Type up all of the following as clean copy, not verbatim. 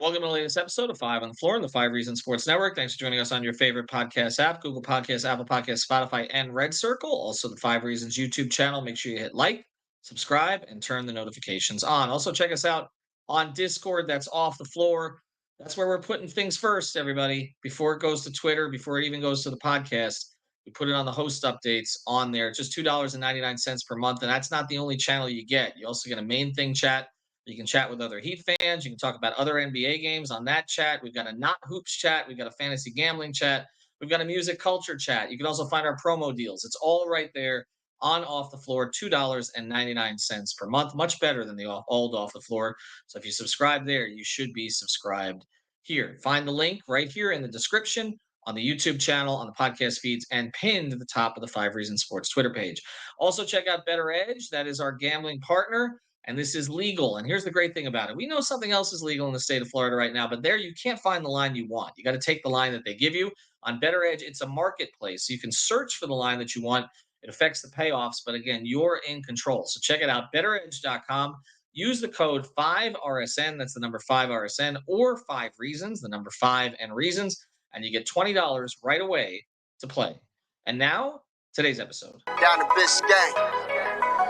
Welcome to the latest episode of Five on the Floor on the Five Reasons Sports Network. Thanks for joining us on your favorite podcast app, Google Podcasts, Apple Podcasts, Spotify, and Red Circle. Also, the Five Reasons YouTube channel. Make sure you hit like, subscribe, and turn the notifications on. Also, check us out on Discord. That's off the floor. That's where we're putting things first, everybody. Before it goes to Twitter, before it even goes to the podcast, we put it on the host updates on there. It's just $2.99 per month. And that's not the only channel you get. You also get a main thing chat. You can chat with other Heat fans. You can talk about other NBA games on that chat. We've got a not hoops chat. We've got a fantasy gambling chat. We've got a music culture chat. You can also find our promo deals. It's all right there on Off the Floor, $2.99 per month. Much better than the old Off the Floor. So if you subscribe there, you should be subscribed here. Find the link right here in the description on the YouTube channel, on the podcast feeds, and pinned to the top of the Five Reasons Sports Twitter page. Also, check out Better Edge. That is our gambling partner. And this is legal. And here's the great thing about it. We know something else is legal in the state of Florida right now, but there you can't find the line you want. You got to take the line that they give you. On Better Edge, it's a marketplace. So you can search for the line that you want. It affects the payoffs, but again, you're in control. So check it out, betteredge.com. Use the code 5RSN, that's the number 5RSN, or 5 Reasons, the number 5 and Reasons, and you get $20 right away to play. And now, today's episode. Down to Biscayne.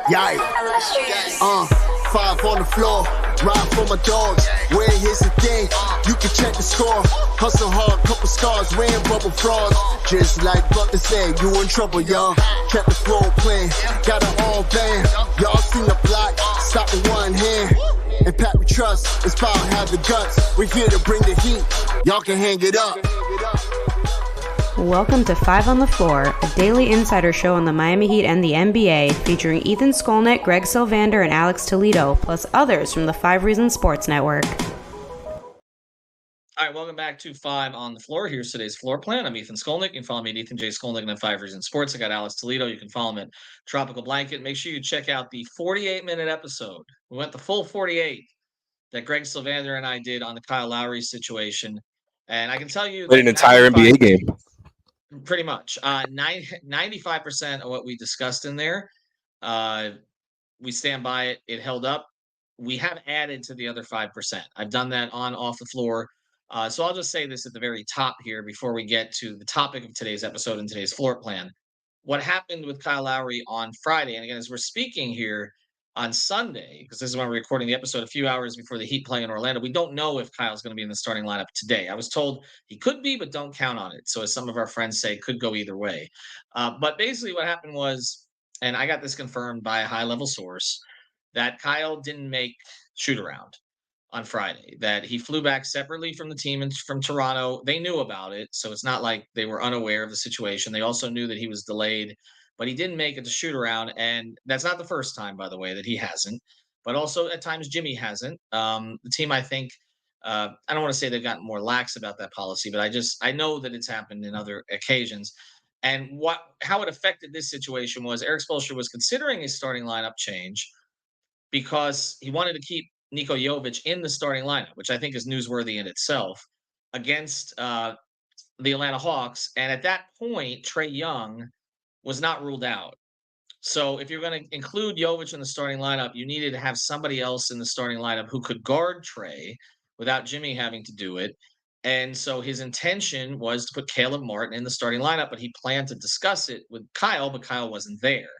Yikes. Five on the floor, ride for my dogs. Where here's the thing, you can check the score. Hustle hard, couple scars, wearing bubble frogs. Just like Butler said, you in trouble, y'all. Kept the floor playing, got it all band. Y'all seen the block, stop with one hand. And Pat we trust, it's power, have the guts. We're here to bring the heat, y'all can hang it up. Welcome to Five on the Floor, a daily insider show on the Miami Heat and the NBA, featuring Ethan Skolnick, Greg Sylvander, and Alex Toledo, plus others from the Five Reasons Sports Network. All right, welcome back to Five on the Floor. Here's today's floor plan. I'm Ethan Skolnick. You can follow me at Ethan J. Skolnick and 5 Reasons Sports. I got Alex Toledo. You can follow him at Tropical Blanket. Make sure you check out the 48-minute episode. We went the full 48 that Greg Sylvander and I did on the Kyle Lowry situation. And I can tell you an entire NBA game. Pretty much. 95% of what we discussed in there, we stand by it. It held up. We have added to the other 5%. I've done that on Off the Floor. So I'll just say this at the very top here before we get to the topic of today's episode and today's floor plan. What happened with Kyle Lowry on Friday, and again, as we're speaking here on Sunday, because this is when we're recording the episode a few hours before the Heat play in Orlando, we don't know if Kyle's going to be in the starting lineup today. I was told he could be, but don't count on it. So as some of our friends say, could go either way. But basically what happened was, and I got this confirmed by a high-level source, that Kyle didn't make shoot-around on Friday, that he flew back separately from the team and from Toronto. They knew about it, so it's not like they were unaware of the situation. They also knew that he was delayed, but he didn't make it to shoot around. And that's not the first time, by the way, that he hasn't, but also at times Jimmy hasn't. The team, I think, I don't want to say they've gotten more lax about that policy, but I know that it's happened in other occasions. And how it affected this situation was Eric Spoelstra was considering a starting lineup change because he wanted to keep Niko Jovic in the starting lineup, which I think is newsworthy in itself, against the Atlanta Hawks. And at that point, Trae Young was not ruled out. So if you're going to include Jovic in the starting lineup, you needed to have somebody else in the starting lineup who could guard Trae without Jimmy having to do it. And so his intention was to put Caleb Martin in the starting lineup, but he planned to discuss it with Kyle, but Kyle wasn't there.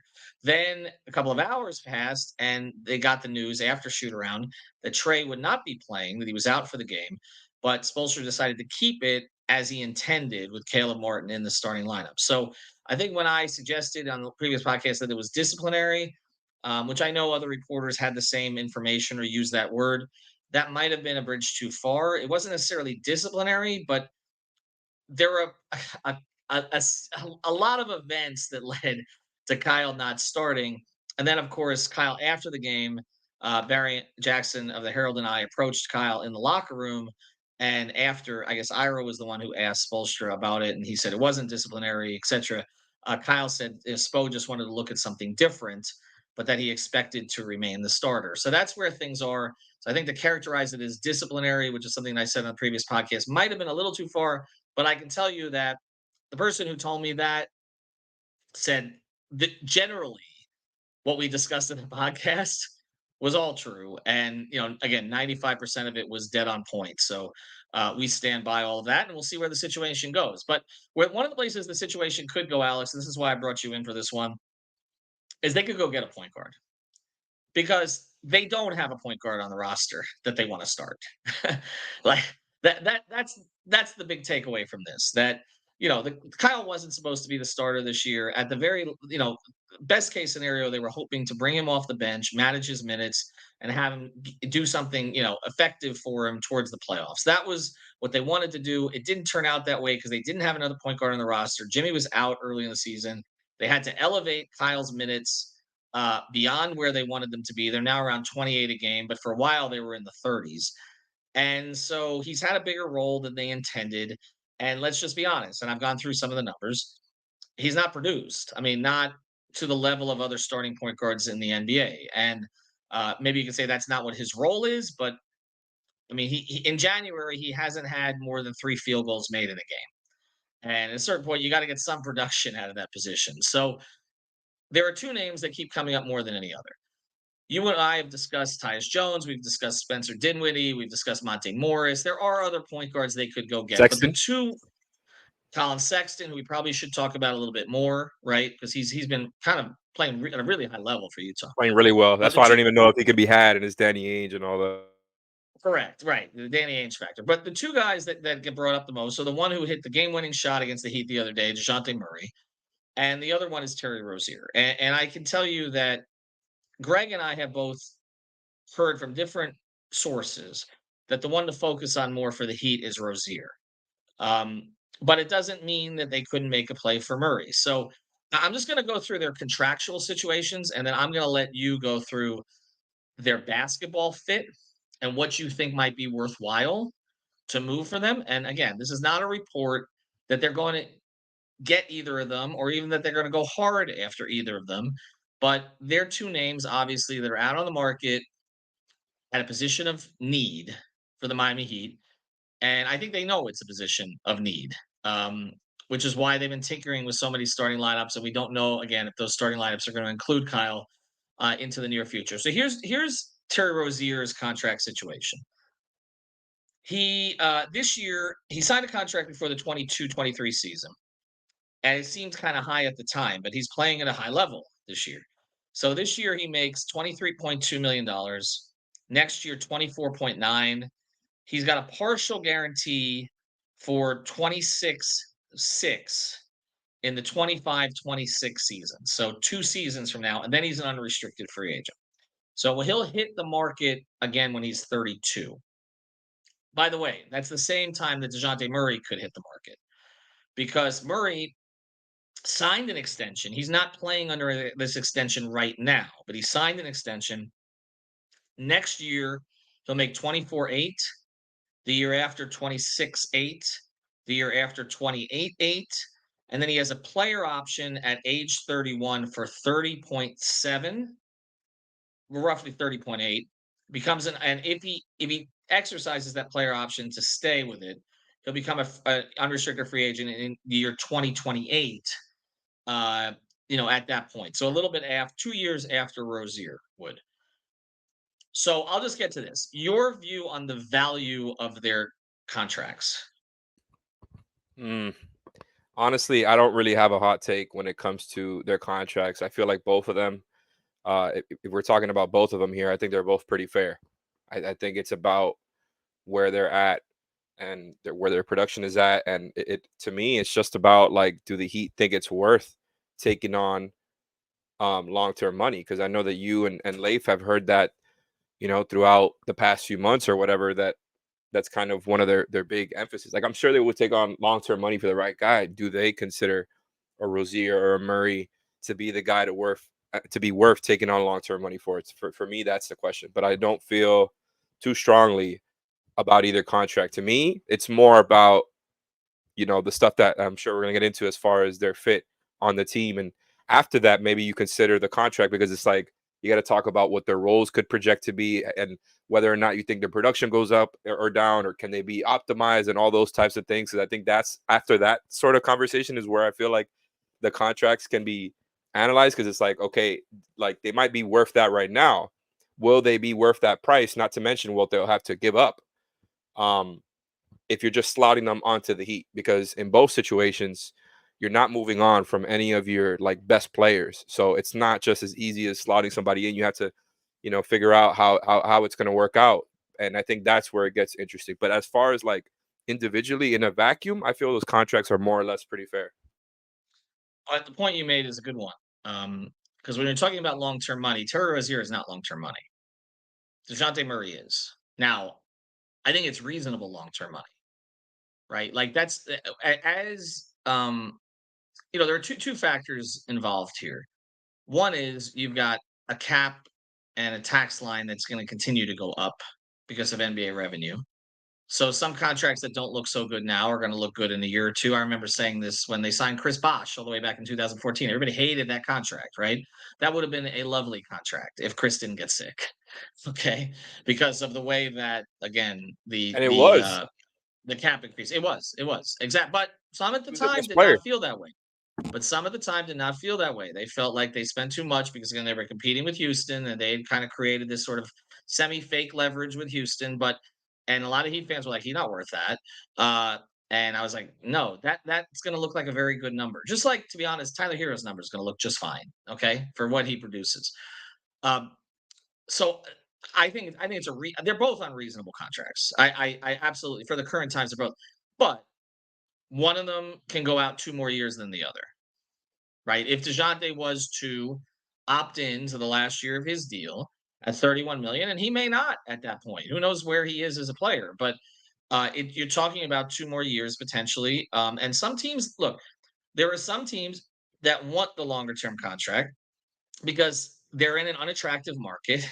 Then a couple of hours passed, and they got the news after shoot-around that Trae would not be playing, that he was out for the game. But Spoelstra decided to keep it as he intended with Caleb Martin in the starting lineup. So I think when I suggested on the previous podcast that it was disciplinary, which I know other reporters had the same information or used that word, that might have been a bridge too far. It wasn't necessarily disciplinary, but there were a lot of events that led to Kyle not starting. And then, of course, Kyle, after the game, Barry Jackson of the Herald and I approached Kyle in the locker room. And after, I guess Ira was the one who asked Spoelstra about it, and he said it wasn't disciplinary, etc. Kyle said Spo just wanted to look at something different, but that he expected to remain the starter. So that's where things are. So I think to characterize it as disciplinary, which is something I said on the previous podcast, might have been a little too far. But I can tell you that the person who told me that said that generally what we discussed in the podcast was all true. And, again, 95% of it was dead on point. So we stand by all of that and we'll see where the situation goes. But one of the places the situation could go, Alex, this is why I brought you in for this one, is they could go get a point guard because they don't have a point guard on the roster that they want to start. Like that's the big takeaway from this. That Kyle wasn't supposed to be the starter this year. At the very best case scenario, they were hoping to bring him off the bench, manage his minutes, and have him do something effective for him towards the playoffs. That was what they wanted to do. It didn't turn out that way because they didn't have another point guard on the roster. Jimmy was out early in the season. They had to elevate Kyle's minutes beyond where they wanted them to be. They're now around 28 a game, but for a while they were in the 30s. And so he's had a bigger role than they intended. And let's just be honest, and I've gone through some of the numbers. He's not produced. I mean, not to the level of other starting point guards in the NBA. And maybe you can say that's not what his role is, but I mean, he in January he hasn't had more than 3 field goals made in a game. And at a certain point, you got to get some production out of that position. So there are 2 names that keep coming up more than any other. You and I have discussed Tyus Jones. We've discussed Spencer Dinwiddie. We've discussed Monte Morris. There are other point guards they could go get, but the Sexton. two, Colin Sexton, who we probably should talk about a little bit more, right? Because he's been kind of playing at a really high level for Utah. Playing really well. But That's the why I two, don't even know if he could be had in his Danny Ainge and all that. correct, right, the Danny Ainge factor. But the 2 guys that get brought up the most, so the one who hit the game-winning shot against the Heat the other day, Dejounte Murray, and the other one is Terry Rozier. And I can tell you that Greg and I have both heard from different sources that the one to focus on more for the Heat is Rozier. But it doesn't mean that they couldn't make a play for Murray. So I'm just going to go through their contractual situations, and then I'm going to let you go through their basketball fit and what you think might be worthwhile to move for them. And again, this is not a report that they're going to get either of them or even that they're going to go hard after either of them. But they're 2 names, obviously, that are out on the market at a position of need for the Miami Heat. And I think they know it's a position of need, which is why they've been tinkering with so many starting lineups. And we don't know, again, if those starting lineups are going to include Kyle into the near future. So here's Terry Rozier's contract situation. He this year, he signed a contract before the 22-23 season. And it seemed kind of high at the time, but he's playing at a high level this year. So this year he makes $23.2 million. Next year, 24.9. He's got a partial guarantee for 26.6 in the 25-26 season. So 2 seasons from now, and then he's an unrestricted free agent. So he'll hit the market again when he's 32. By the way, that's the same time that Dejounte Murray could hit the market because Murray signed an extension. He's not playing under this extension right now, but he signed an extension. Next year, he'll make 24.8. The year after, 26.8. The year after, 28.8. And then he has a player option at age 31 for 30.7, roughly 30.8. Becomes and if he exercises that player option to stay with it, he'll become an unrestricted free agent in the year 2028. At that point. So a little bit after 2 years after Rozier would. So I'll just get to this. Your view on the value of their contracts. Honestly, I don't really have a hot take when it comes to their contracts. I feel like both of them, if we're talking about both of them here, I think they're both pretty fair. I think it's about where they're at and where their production is at. And it to me, it's just about like, do the Heat think it's worth taking on long-term money? Because I know that you and Leif have heard that, throughout the past few months or whatever, that's kind of one of their big emphasis. Like, I'm sure they would take on long-term money for the right guy. Do they consider a Rozier or a Murray to be the guy to be worth taking on long-term money for? For me, that's the question. But I don't feel too strongly about either contract. To me, it's more about, the stuff that I'm sure we're going to get into as far as their fit on the team. And after that, maybe you consider the contract, because it's like, you got to talk about what their roles could project to be and whether or not you think their production goes up or down, or can they be optimized and all those types of things. Because I think that's after that sort of conversation is where I feel like the contracts can be analyzed, because it's like, okay, like they might be worth that right now, will they be worth that price? Not to mention what they'll have to give up if you're just slotting them onto the Heat, because in both situations, you're not moving on from any of your like best players. So it's not just as easy as slotting somebody in. You have to, figure out how it's going to work out. And I think that's where it gets interesting. But as far as like individually in a vacuum, I feel those contracts are more or less pretty fair. But the point you made is a good one. Because when you're talking about long-term money, Terry Rozier is not long-term money. Dejounte Murray is. Now, I think it's reasonable long-term money, right? Like that's as there are two factors involved here. One is you've got a cap and a tax line that's going to continue to go up because of NBA revenue. So some contracts that don't look so good now are going to look good in a year or two. I remember saying this when they signed Chris Bosh all the way back in 2014. Everybody hated that contract, right? That would have been a lovely contract if Chris didn't get sick. Okay, because of the way that again And it was. the cap increase. It was exact. But some at the He was the time best did player. not feel that way. But some at the time did not feel that way. They felt like they spent too much because again they were competing with Houston and they had kind of created this sort of semi-fake leverage with Houston. And a lot of Heat fans were like, "He's not worth that." And I was like, "No, that's going to look like a very good number." Just like, to be honest, Tyler Hero's number is going to look just fine, okay, for what he produces. Um, so I think they're both unreasonable contracts. I absolutely, for the current times, they're both, but one of them can go out 2 more years than the other, right? If Dejounte was to opt in to the last year of his deal at 31 million, and he may not at that point. Who knows where he is as a player? But you're talking about 2 more years potentially. And some teams, look, there are some teams that want the longer term contract because they're in an unattractive market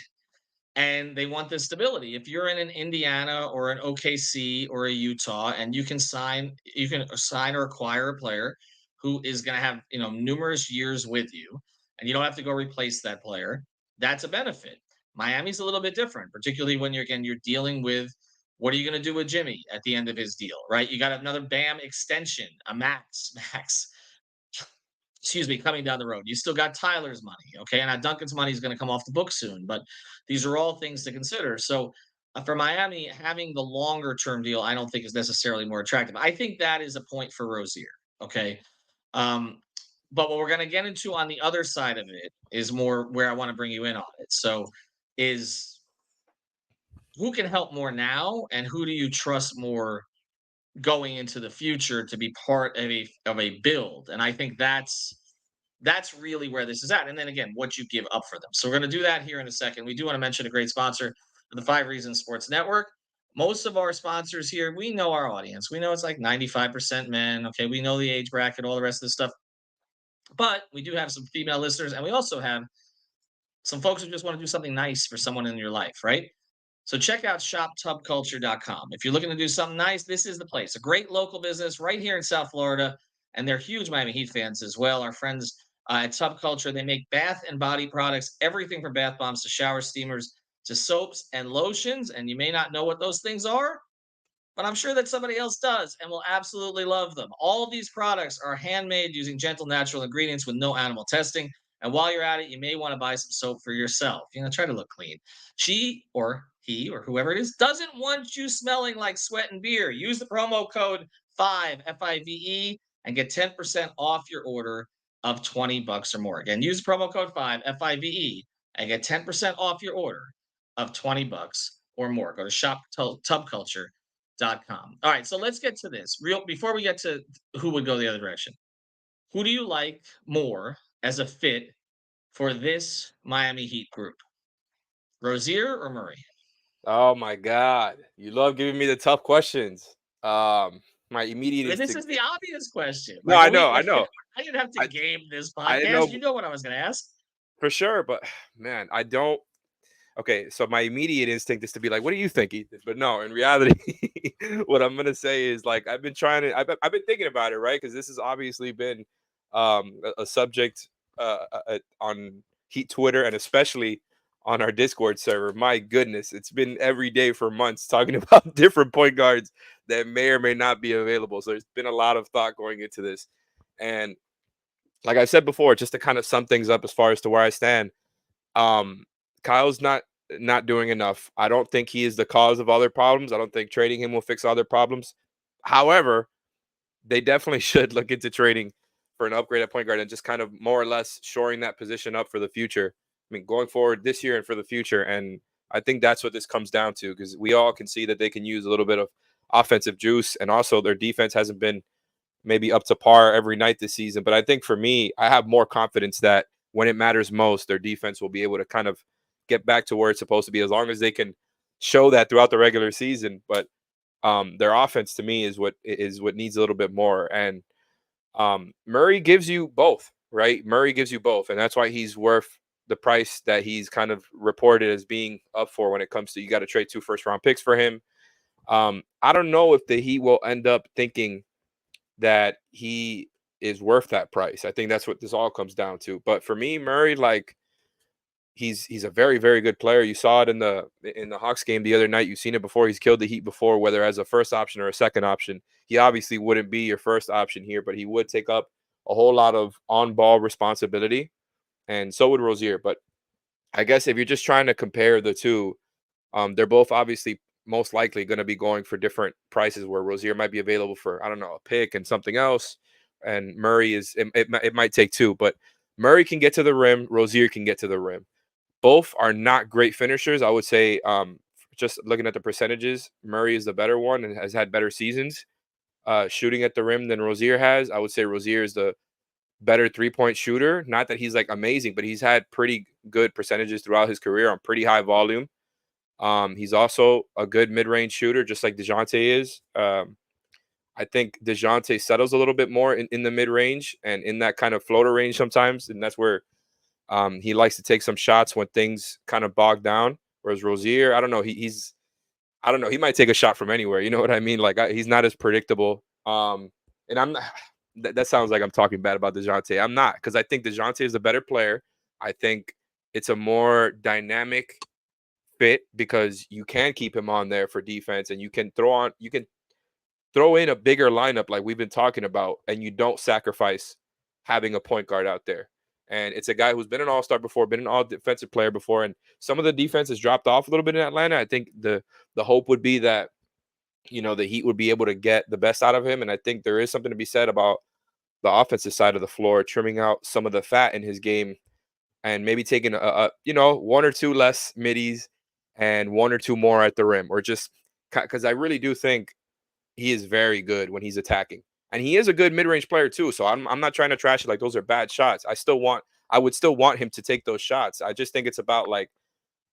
and they want the stability. If you're in an Indiana or an OKC or a Utah, and you can sign or acquire a player who is going to have numerous years with you, and you don't have to go replace that player. That's a benefit. Miami's a little bit different, particularly when you're dealing with what are you going to do with Jimmy at the end of his deal, right? You got another Bam extension, a max excuse me, coming down the road. You still got Tyler's money, okay? And Duncan's money is going to come off the book soon, but these are all things to consider. So for Miami, having the longer term deal, I don't think is necessarily more attractive. I think that is a point for Rozier, okay? Um, but what we're going to get into on the other side of it is more where I want to bring you in on it. So is who can help more now, and who do you trust more going into the future to be part of a build? And I think that's really where this is at. And then again, what you give up for them. So we're going to do that here in a second. We do want to mention a great sponsor, the 5 Reasons Sports Network. Most of our sponsors here, we know our audience. We know it's like 95% men. Okay, we know the age bracket, all the rest of this stuff. But we do have some female listeners, and we also have some folks who just want to do something nice for someone in your life, right? So check out shoptubculture.com. If you're looking to do something nice, this is the place. A great local business right here in South Florida, and they're huge Miami Heat fans as well. Our friends at Tub Culture, they make bath and body products, everything from bath bombs to shower steamers to soaps and lotions. And you may not know what those things are, but I'm sure that somebody else does and will absolutely love them. All of these products are handmade using gentle, natural ingredients with no animal testing. And while you're at it, you may want to buy some soap for yourself. Try to look clean. She or he or whoever it is doesn't want you smelling like sweat and beer. Use the promo code 5 FIVE and get 10% off your order of $20 or more. Again, use the promo code 5 FIVE and get 10% off your order of $20 or more. Go to shoptubculture.com. All right, so let's get to this. Before we get to who would go the other direction. Who do you like more as a fit for this Miami Heat group? Rozier or Murray? Oh my God. You love giving me the tough questions. My immediate This is the obvious question. No, I know. I didn't have to game this I podcast. know You know what I was going to ask. for sure, but man, I don't. Okay, so my immediate instinct is to be like, "What do you think, Ethan?" But no, in reality, what I'm gonna say is like I've been thinking about it, right? Because this has obviously been a subject on Heat Twitter and especially on our Discord server. My goodness, it's been every day for months talking about different point guards that may or may not be available. So there's been a lot of thought going into this, and like I said before, just to kind of sum things up as far as to where I stand, Kyle's not not doing enough. I don't think he is the cause of other problems. I don't think trading him will fix other problems. However, they definitely should look into trading for an upgrade at point guard and just kind of more or less shoring that position up for the future. I mean, going forward this year and for the future. And I think that's what this comes down to, because we all can see that they can use a little bit of offensive juice, and also their defense hasn't been maybe up to par every night this season. But I think for me, I have more confidence that when it matters most, their defense will be able to kind of get back to where it's supposed to be, as long as they can show that throughout the regular season. But their offense to me is what needs a little bit more. And Murray gives you both, right? Murray gives you both, and that's why he's worth the price that he's kind of reported as being up for when it comes to, you got to trade 2 first-round picks for him. I don't know if the Heat will end up thinking that he is worth that price. I think that's what this all comes down to. But for me, Murray, like, he's a very, very good player. You saw it in the Hawks game the other night. You've seen it before. He's killed the Heat before, whether as a first option or a second option. He obviously wouldn't be your first option here, but he would take up a whole lot of on-ball responsibility, and so would Rozier. But I guess if you're just trying to compare the two, they're both obviously most likely going to be going for different prices, where Rozier might be available for, I don't know, a pick and something else, and Murray is it might take 2, but Murray can get to the rim, Rozier can get to the rim. Both are not great finishers. I would say, just looking at the percentages, Murray is the better one and has had better seasons shooting at the rim than Rozier has. I would say Rozier is the better 3-point shooter. Not that he's like amazing, but he's had pretty good percentages throughout his career on pretty high volume. He's also a good mid-range shooter, just like Dejounte is. I think Dejounte settles a little bit more in the mid-range and in that kind of floater range sometimes, and that's where he likes to take some shots when things kind of bog down. Whereas Rozier, I don't know, I don't know, he might take a shot from anywhere. You know what I mean? Like, he's not as predictable. And I'm not. That sounds like I'm talking bad about Dejounte. I'm not, because I think Dejounte is a better player. I think it's a more dynamic fit because you can keep him on there for defense, and you can throw in a bigger lineup like we've been talking about, and you don't sacrifice having a point guard out there. And it's a guy who's been an all-star before, been an all-defensive player before, and some of the defense has dropped off a little bit in Atlanta. I think the hope would be that, you know, the Heat would be able to get the best out of him, and I think there is something to be said about the offensive side of the floor, trimming out some of the fat in his game, and maybe taking a 1 or 2 less middies and 1 or 2 more at the rim, or just because I really do think he is very good when he's attacking, and he is a good mid-range player too. So I'm not trying to trash it like those are bad shots. I would still want him to take those shots. I just think it's about, like,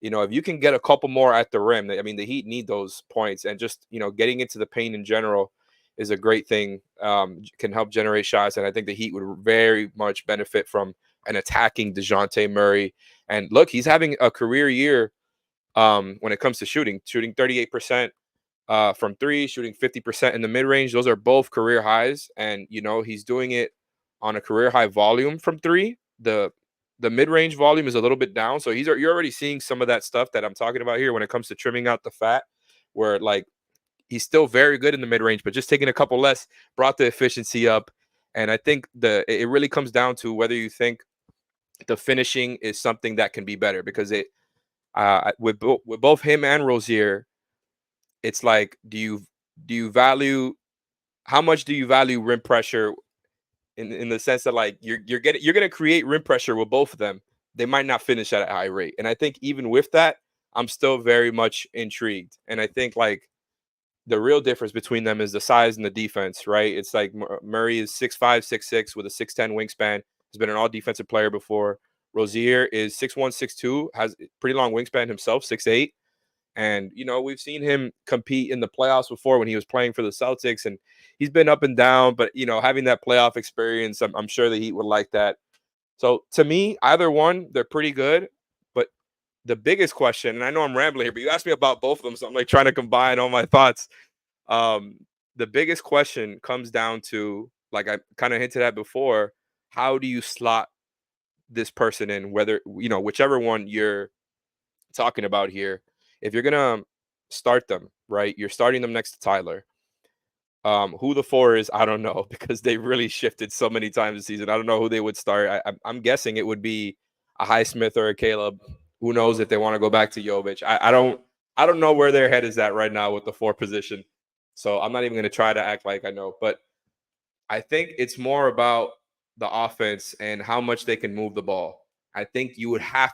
you know, if you can get a couple more at the rim, I mean, the Heat need those points, and just, you know, getting into the paint in general is a great thing. Can help generate shots, and I think the Heat would very much benefit from an attacking Dejounte Murray. And look, he's having a career year when it comes to shooting 38% from 3, shooting 50% in the mid-range. Those are both career highs, and, you know, he's doing it on a career high volume from 3. The mid-range volume is a little bit down, so you're already seeing some of that stuff that I'm talking about here when it comes to trimming out the fat, where, like, he's still very good in the mid-range, but just taking a couple less brought the efficiency up. And I think it really comes down to whether you think the finishing is something that can be better, because with both him and Rozier, it's like, do you value, how much do you value rim pressure, in the sense that, like, you're going to create rim pressure with both of them. They might not finish at a high rate. And I think even with that, I'm still very much intrigued. And I think, like, the real difference between them is the size and the defense, right? It's like Murray is 6'5", 6'6", with a 6'10" wingspan. Has been an all-defensive player before. Rozier is 6'1", 6'2", has a pretty long wingspan himself, 6'8". And, you know, we've seen him compete in the playoffs before when he was playing for the Celtics, and he's been up and down. But, you know, having that playoff experience, I'm sure the Heat would like that. So to me, either one, they're pretty good. But the biggest question, and I know I'm rambling here, but you asked me about both of them, so I'm like trying to combine all my thoughts. The biggest question comes down to, like I kind of hinted at before, how do you slot this person in, whether, you know, whichever one you're talking about here. If you're going to start them, right, you're starting them next to Tyler. Who the 4 is, I don't know, because they really shifted so many times this season. I don't know who they would start. I'm guessing it would be a Highsmith or a Caleb. Who knows if they want to go back to Jovic? I don't know where their head is at right now with the 4 position. So I'm not even going to try to act like I know. But I think it's more about the offense and how much they can move the ball. I think you would have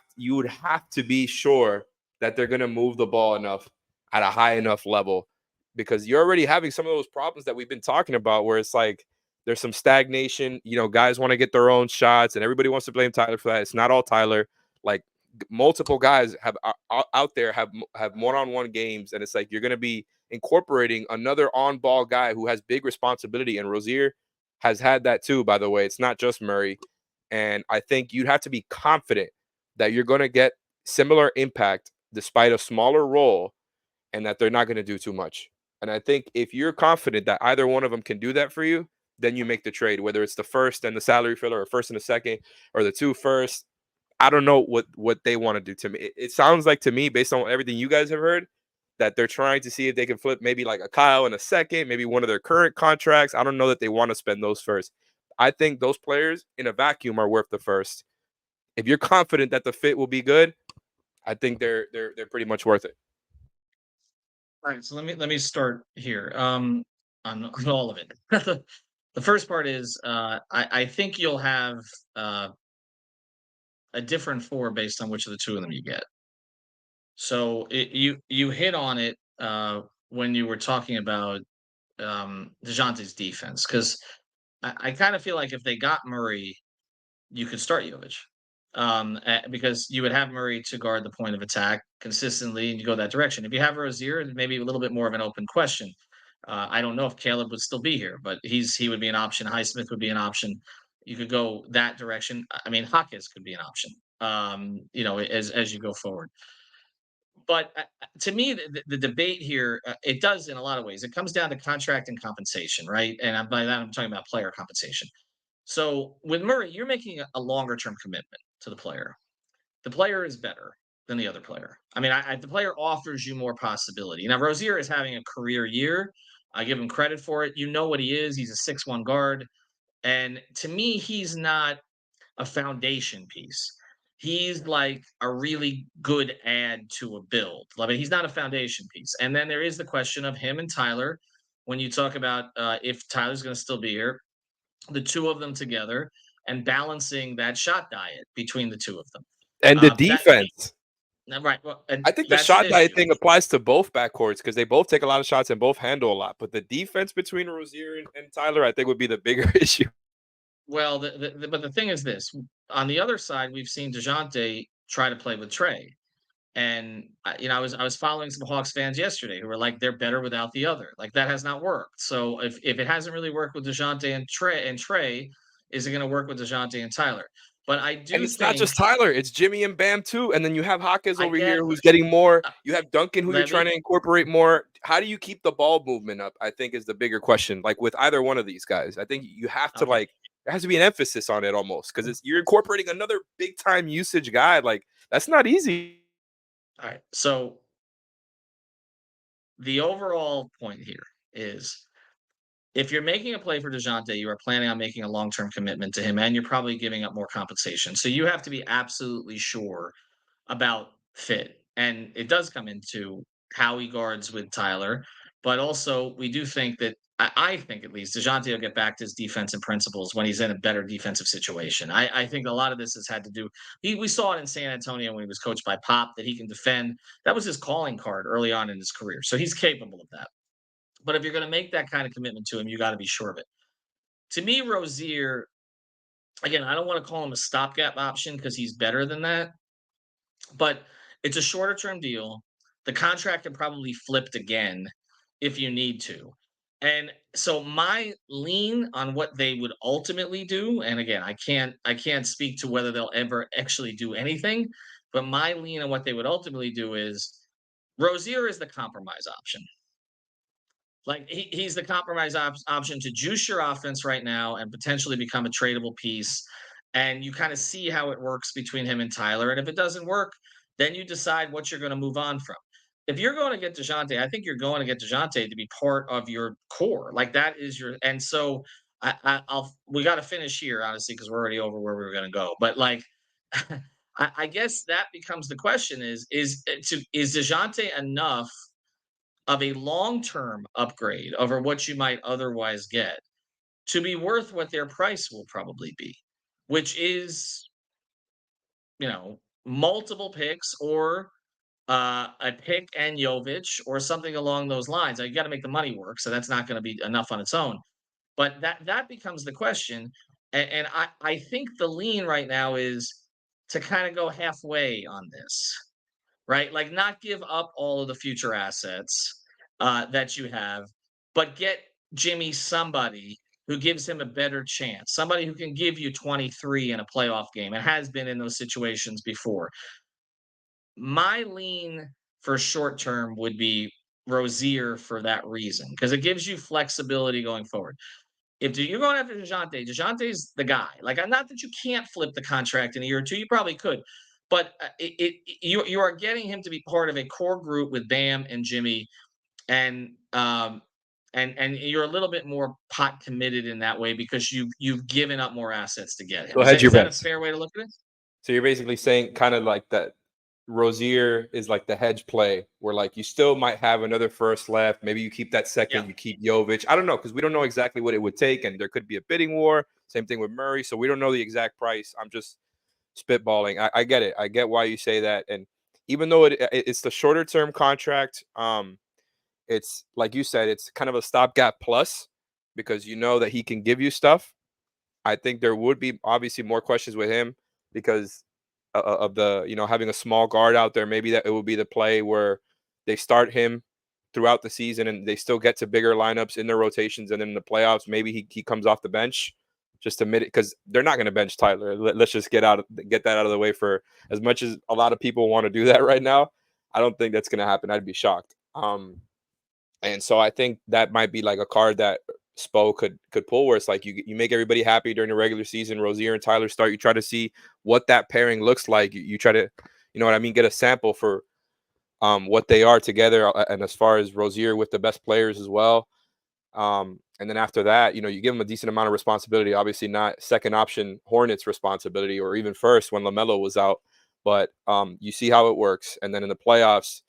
to be sure that they're going to move the ball enough at a high enough level, because you're already having some of those problems that we've been talking about where it's like there's some stagnation. Guys want to get their own shots and everybody wants to blame Tyler for that. It's not all Tyler. Like, multiple guys have out there have one-on-one games, and it's like you're going to be incorporating another on-ball guy who has big responsibility, and Rozier has had that too, by the way. It's not just Murray. And I think you'd have to be confident that you're going to get similar impact despite a smaller role, and that they're not going to do too much. And I think if you're confident that either one of them can do that for you, then you make the trade, whether it's the first and the salary filler, or first and the second, or the 2 first. I don't know what they want to do to me. It sounds like to me, based on everything you guys have heard, that they're trying to see if they can flip maybe like a Kyle in a second, maybe one of their current contracts. I don't know that they want to spend those first. I think those players in a vacuum are worth the first. If you're confident that the fit will be good, I think they're pretty much worth it. All right, so let me start here on all of it. The first part is I think you'll have uh, a different 4 based on which of the 2 of them you get. So you hit on it when you were talking about Dejounte's defense, because I kind of feel like if they got Murray, you could start Jovic, because you would have Murray to guard the point of attack consistently, and you go that direction. If you have Rozier, maybe a little bit more of an open question. I don't know if Caleb would still be here, but he would be an option. Highsmith would be an option. You could go that direction. I mean, Hawkins could be an option. As you go forward. But to me, the debate here, it does in a lot of ways. It comes down to contract and compensation, right? And by that, I'm talking about player compensation. So with Murray, you're making a longer term commitment to the player. The player is better than the other player. I mean, the player offers you more possibility. Now, Rozier is having a career year. I give him credit for it. You know what he is. He's a 6'1" guard. And to me, he's not a foundation piece. He's like a really good add to a build. I mean, he's not a foundation piece. And then there is the question of him and Tyler. When you talk about if Tyler's going to still be here, the 2 of them together and balancing that shot diet between the 2 of them. And the That defense. right. Well, and I think the that's an shot diet issue. thing applies to both backcourts because they both take a lot of shots and both handle a lot. But the defense between Rozier and Tyler, I think, would be the bigger issue. Well, but the thing is this: on the other side, we've seen Dejounte try to play with Trey, and I was following some Hawks fans yesterday who were like, they're better without the other. Like that has not worked. So if it hasn't really worked with Dejounte and Trey, is it going to work with Dejounte and Tyler? But I And do it's not think just Tyler, it's Jimmy and Bam too. And then you have Hawkins I over get. here who's getting more. Uh, You have Duncan who you're let trying me to incorporate more. How do you keep the ball movement up? I think is the bigger question. Like with either one of these guys, I think you have to okay. there has to be an emphasis on it almost because you're incorporating another big time usage guy. Like that's not easy. All right. So the overall point here is if you're making a play for Dejounte, you are planning on making a long-term commitment to him, and you're probably giving up more compensation. So you have to be absolutely sure about fit. And it does come into how he guards with Tyler, but also we do think that I think at least Dejounte will get back to his defensive principles when he's in a better defensive situation. I think a lot of this has had to do. We saw it in San Antonio when he was coached by Pop that he can defend. That was his calling card early on in his career, so he's capable of that. But if you're going to make that kind of commitment to him, you got to be sure of it. To me, Rozier, again, I don't want to call him a stopgap option because he's better than that, but it's a shorter term deal. The contract can probably flipped again if you need to. And so my lean on what they would ultimately do, and again, I can't speak to whether they'll ever actually do anything, but my lean on what they would ultimately do is Rozier is the compromise option. Like he's the compromise option to juice your offense right now and potentially become a tradable piece. And you kind of see how it works between him and Tyler. And if it doesn't work, then you decide what you're going to move on from. If you're going to get Dejounte, I think you're going to get Dejounte to be part of your core. Like that is your. And so we got to finish here, honestly, because we're already over where we were going to go. But like, I guess that becomes the question: is Dejounte enough of a long term upgrade over what you might otherwise get to be worth what their price will probably be, which is, multiple picks or a pick and Jovic or something along those lines. Now, you got to make the money work, so that's not going to be enough on its own. But that becomes the question, and I think the lean right now is to kind of go halfway on this, right? Like not give up all of the future assets that you have, but get Jimmy somebody who gives him a better chance, somebody who can give you 23 in a playoff game and has been in those situations before. My lean for short term would be Rozier for that reason, because it gives you flexibility going forward. If you're going after Dejounte, Dejounte's the guy. Like, not that you can't flip the contract in a year or two, you probably could, but you are getting him to be part of a core group with Bam and Jimmy, and and you're a little bit more pot committed in that way because you've given up more assets to get him. So Is hedge that your is that a bets. fair way to look at it? So you're basically saying kind of like that Rozier is like the hedge play where like you still might have another first left. Maybe you keep that Yeah. second, you keep Jovic. I don't know because we don't know exactly what it would take, and there could be a bidding war. Same thing with Murray. So we don't know the exact price. I'm just spitballing. I get it. I get why you say that. And even though it's the shorter term contract, it's like you said, it's kind of a stopgap plus because you know that he can give you stuff. I think there would be obviously more questions with him because of the having a small guard out there. Maybe that it would be the play where they start him throughout the season and they still get to bigger lineups in their rotations, and then in the playoffs maybe he comes off the bench just to mid because they're not going to bench Tyler. Let's just get that out of the way. For as much as a lot of people want to do that right now, I don't think that's going to happen. I'd be shocked. And so I think that might be like a card that Spo could pull where it's like you make everybody happy during the regular season. Rozier and Tyler start. You try to see what that pairing looks like. You try to, you know what I mean, get a sample for what they are together. And as far as Rozier with the best players as well. And then after that, you give them a decent amount of responsibility. Obviously not second option Hornets responsibility or even first when LaMelo was out. But you see how it works. And then in the playoffs,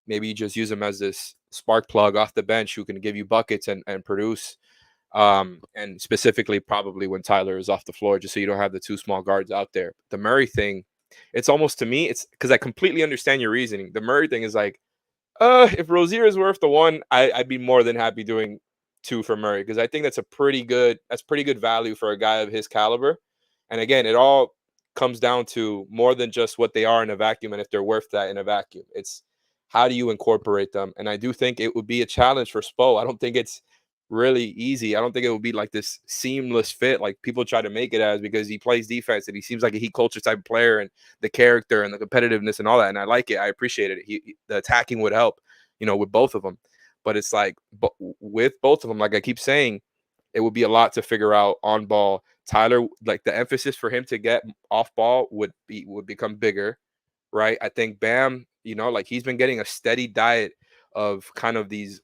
maybe you just use him as this spark plug off the bench who can give you buckets and produce. And specifically probably when Tyler is off the floor, just so you don't have the two small guards out there. The Murray thing, it's almost to me, it's because I completely understand your reasoning. The Murray thing is like, if Rozier is worth the one, I'd be more than happy doing two for Murray because I think that's pretty good value for a guy of his caliber. And again, it all comes down to more than just what they are in a vacuum and if they're worth that in a vacuum. It's how do you incorporate them? And I do think it would be a challenge for Spo. I don't think it's really easy. I don't think it would be like this seamless fit like people try to make it as because he plays defense and he seems like a heat culture type of player and the character and the competitiveness and all that. And I like it. I appreciate it. The attacking would help, with both of them. But it's like with both of them, like I keep saying, it would be a lot to figure out on ball. Tyler, like the emphasis for him to get off ball would become bigger, right? I think Bam, like he's been getting a steady diet of kind of these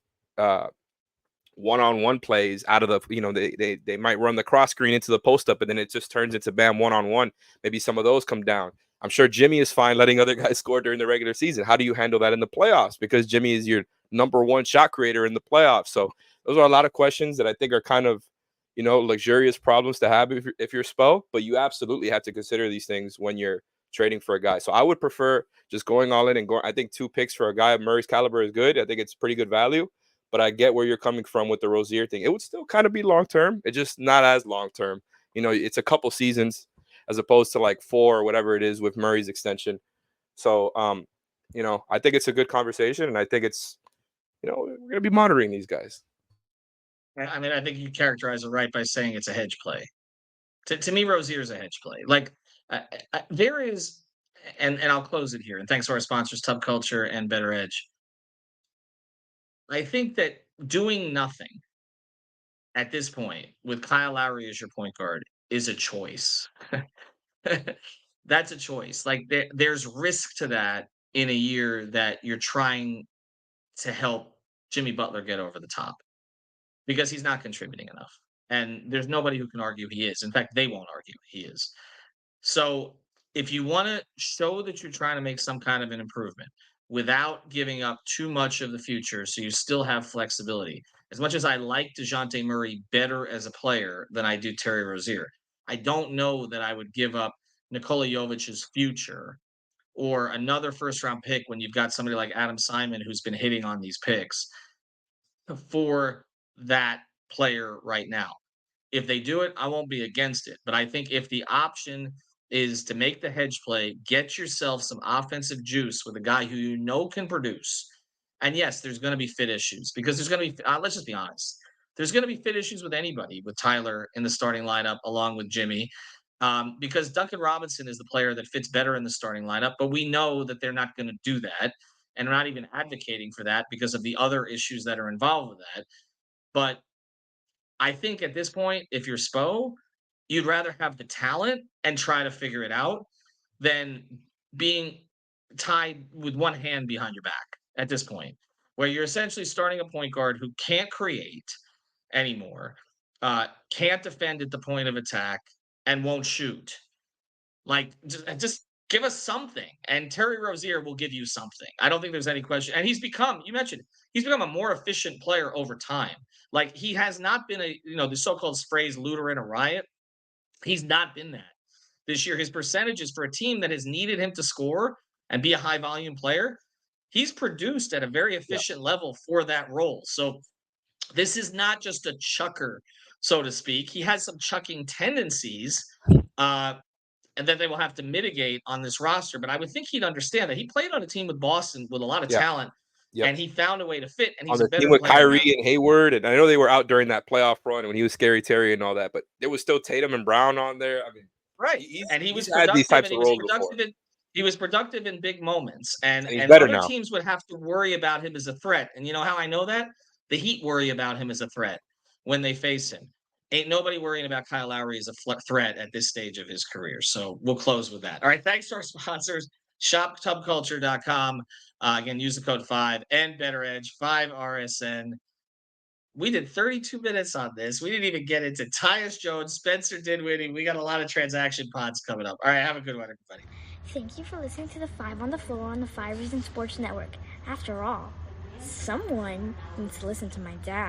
one-on-one plays out of the, they might run the cross screen into the post up and then it just turns into Bam one-on-one. Maybe some of those come down. I'm sure Jimmy is fine letting other guys score during the regular season. How do you handle that in the playoffs? Because Jimmy is your number one shot creator in the playoffs. So those are a lot of questions that I think are kind of, luxurious problems to have if you're Spo, but you absolutely have to consider these things when you're trading for a guy. So I would prefer just going all in and going. I think 2 picks for a guy of Murray's caliber is good. I think it's pretty good value, but I get where you're coming from with the Rozier thing. It would still kind of be long-term. It's just not as long-term. It's a couple seasons as opposed to like 4 or whatever it is with Murray's extension. So, I think it's a good conversation and I think it's, we're going to be monitoring these guys. I mean, I think you characterize it right by saying it's a hedge play. To me, Rozier is a hedge play. Like there is, and I'll close it here. And thanks to our sponsors, Tub Culture and Better Edge. I think that doing nothing at this point with Kyle Lowry as your point guard is a choice. That's a choice. Like there's risk to that in a year that you're trying to help Jimmy Butler get over the top because he's not contributing enough. And there's nobody who can argue he is. In fact, they won't argue he is. So if you want to show that you're trying to make some kind of an improvement without giving up too much of the future, so you still have flexibility. As much as I like Dejounte Murray better as a player than I do Terry Rozier, I don't know that I would give up Nikola Jovic's future or another first round pick when you've got somebody like Adam Simon who's been hitting on these picks for that player right now. If they do it, I won't be against it. But I think if the option is to make the hedge play, get yourself some offensive juice with a guy who you know can produce. And yes, there's going to be fit issues because there's going to be, let's just be honest, there's going to be fit issues with anybody, with Tyler in the starting lineup along with Jimmy, because Duncan Robinson is the player that fits better in the starting lineup. But we know that they're not going to do that. And we're not even advocating for that because of the other issues that are involved with that. But I think at this point, if you're Spo, you'd rather have the talent and try to figure it out than being tied with one hand behind your back at this point, where you're essentially starting a point guard who can't create anymore, can't defend at the point of attack, and won't shoot. Like, just give us something. And Terry Rozier will give you something. I don't think there's any question. And you mentioned, he's become a more efficient player over time. Like, he has not been the so-called sprays looter in a riot. He's not been that this year. His percentages for a team that has needed him to score and be a high volume player, he's produced at a very efficient level for that role. So this is not just a chucker, so to speak. He has some chucking tendencies, and that they will have to mitigate on this roster. But I would think he'd understand that he played on a team with Boston with a lot of talent, and he found a way to fit. And on he's a the better team with player Kyrie now. and Hayward, and I know they were out during that playoff run when he was Scary Terry and all that, but there was still Tatum and Brown on there. I mean, Right. he's, And he was he's had these productive, types and of he was roles before, productive he was productive in big moments. And and he's and better other now. teams would have to worry about him as a threat. And you know how I know that? The Heat worry about him as a threat when they face him. Ain't nobody worrying about Kyle Lowry as a threat at this stage of his career. So we'll close with that. All right. Thanks to our sponsors, shoptubculture.com. Again, use the code 5 and Better Edge 5RSN. We did 32 minutes on this. We didn't even get into Tyus Jones, Spencer Dinwiddie. We got a lot of transaction pods coming up. All right, have a good one, everybody. Thank you for listening to the 5 on the Floor on the 5 Reasons Sports Network. After all, someone needs to listen to my dad.